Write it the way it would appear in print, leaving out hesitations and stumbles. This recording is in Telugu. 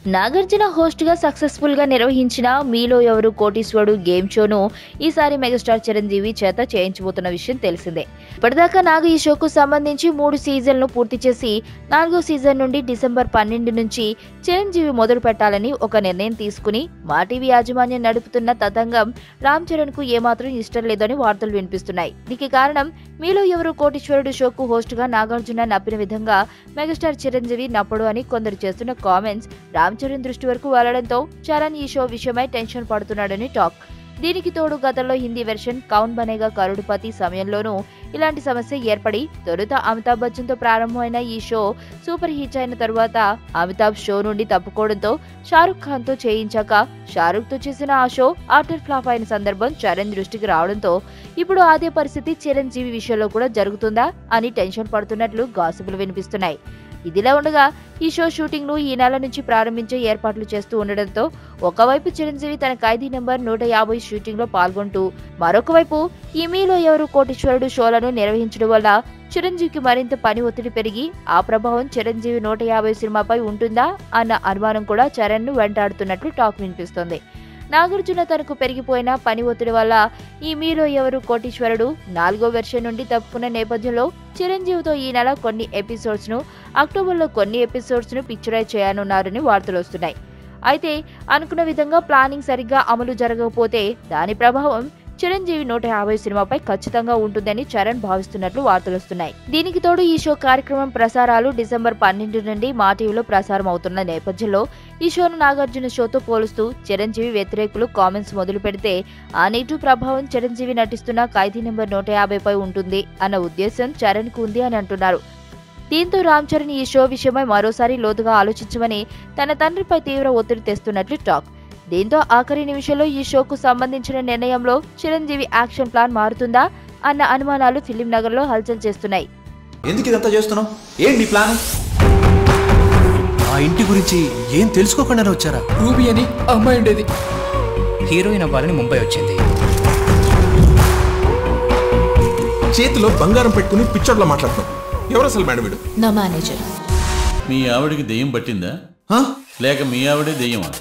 నాగార్జున హోస్ట్ గా సక్సెస్ఫుల్ గా నిర్వహించిన మీలో ఎవరు కోటీశ్వరుడు గేమ్ షోను ఈసారి మెగాస్టార్ చిరంజీవి చేత చేయించబోతున్న విషయం తెలిసిందే. ఇప్పటిదాకా నాగ ఈ షోకు సంబంధించి 3 సీజన్లను పూర్తి చేసి 4వ సీజన్ నుండి డిసెంబర్ 12 నుంచి చిరంజీవి మొదలు పెట్టాలని ఒక నిర్ణయం తీసుకుని మా టీవీ యాజమాన్యం నడుపుతున్న తతంగం రామ్ చరణ్ కు ఏమాత్రం ఇష్టం లేదని వార్తలు వినిపిస్తున్నాయి. దీనికి కారణం మీలో ఎవరు కోటీశ్వరుడు షోకు హోస్ట్ గా నాగార్జున నప్పిన విధంగా మెగాస్టార్ చిరంజీవి నప్పడు అని కొందరు చేస్తున్న కామెంట్స్ రామ్ చరణ్ దృష్టి వరకు వెళ్లడంతో చరణ్ ఈ షో విషయమై టెన్షన్ పడుతున్నాడని టాక్. దీనికి తోడు గతంలో హిందీ వెర్షన్ కౌన్ బనేగా కరోడ్పతి సమయంలోనూ ఇలాంటి సమస్య ఏర్పడి తొలుత అమితాబ్ బచ్చన్ తో ప్రారంభమైన ఈ షో సూపర్ హిట్ అయిన తరువాత అమితాబ్ షో నుండి తప్పుకోవడంతో షారుఖ్ ఖాన్ తో చేయించాక షారుఖ్ తో చేసిన ఆ షో ఆటర్ ఫ్లాప్ అయిన సందర్భం చరణ్ దృష్టికి రావడంతో ఇప్పుడు అదే పరిస్థితి చిరంజీవి విషయంలో కూడా జరుగుతుందా అని టెన్షన్ పడుతున్నట్లు గాసిపులు వినిపిస్తున్నాయి. ఇదిలా ఉండగా ఈ షో షూటింగ్ ను ఈ నెల నుంచి ప్రారంభించే ఏర్పాట్లు చేస్తూ ఉండడంతో ఒకవైపు చిరంజీవి తన ఖైదీ నెంబర్ 150 షూటింగ్ లో పాల్గొంటూ మరొక వైపు ఈ మీలో ఎవరు కోటీశ్వరుడు షోలను నిర్వహించడం వల్ల చిరంజీవికి మరింత పని ఒత్తిడి పెరిగి ఆ ప్రభావం చిరంజీవి 150 సినిమాపై ఉంటుందా అన్న అనుమానం కూడా చరణ్ ను వెంటాడుతున్నట్లు టాక్ వినిపిస్తోంది. నాగార్జున తనకు పెరిగిపోయిన పని ఒత్తిడి వల్ల ఈ మీలో ఎవరు కోటీశ్వరుడు 4వ వెర్షన్ నుండి తప్పుకున్న నేపథ్యంలో చిరంజీవితో ఈ నెల కొన్ని ఎపిసోడ్స్ ను, అక్టోబర్లో కొన్ని ఎపిసోడ్స్ ను పిక్చరైజ్ చేయనున్నారని వార్తలు వస్తున్నాయి. అయితే అనుకున్న విధంగా ప్లానింగ్ సరిగ్గా అమలు జరగకపోతే దాని ప్రభావం చిరంజీవి 150 సినిమాపై ఖచ్చితంగా ఉంటుందని చరణ్ భావిస్తున్నట్లు వార్తలు వస్తున్నాయి. దీనికి తోడు ఈ షో కార్యక్రమం ప్రసారాలు డిసెంబర్ 12 నుండి మా టీవీలో ప్రసారం అవుతున్న నేపథ్యంలో ఈ షోను నాగార్జున షోతో పోలుస్తూ చిరంజీవి వ్యతిరేకులు కామెంట్స్ మొదలు పెడితే ఆ నెగిటివ్ ప్రభావం చిరంజీవి నటిస్తున్న ఖైదీ నెంబర్ 150పై ఉంటుంది అన్న ఉద్దేశం చరణ్ కు ఉంది అని అంటున్నారు. దీంతో రామ్ చరణ్ ఈ షో విషయమై మరోసారి లోతుగా ఆలోచించమని తన తండ్రిపై తీవ్ర ఒత్తిడి తెస్తున్నట్లు టాక్. దీంతో ఆఖరి నిమిషంలో ఈ షోకు సంబంధించిన నిర్ణయంలో చిరంజీవి యాక్షన్ ప్లాన్ మారుతుందా అన్న అనుమానాలు ఫిలిం నగర్ లో హల్చల్ చేస్తున్నాయి. ఎందుకు ఇదంతా చేస్తున్నావు? ఏంటి నీ ప్లాన్? ఆ ఇంటి గురించి ఏం తెలుసుకోకుండానే వచ్చారా? రూబీ అని అమ్మాయి ఉండేది, హీరోయిన్ అవ్వాలని ముంబై వచ్చింది. చేతిలో బంగారం పెట్టుకుని పిచ్చోడ్లో మాట్లాడుతున్నావు. ఎవరు అసలు మేడం వీడు? నా మేనేజర్. మీ ఆవిడికి దెయ్యం పట్టిందా లేక మీ ఆవిడే దెయ్యమా?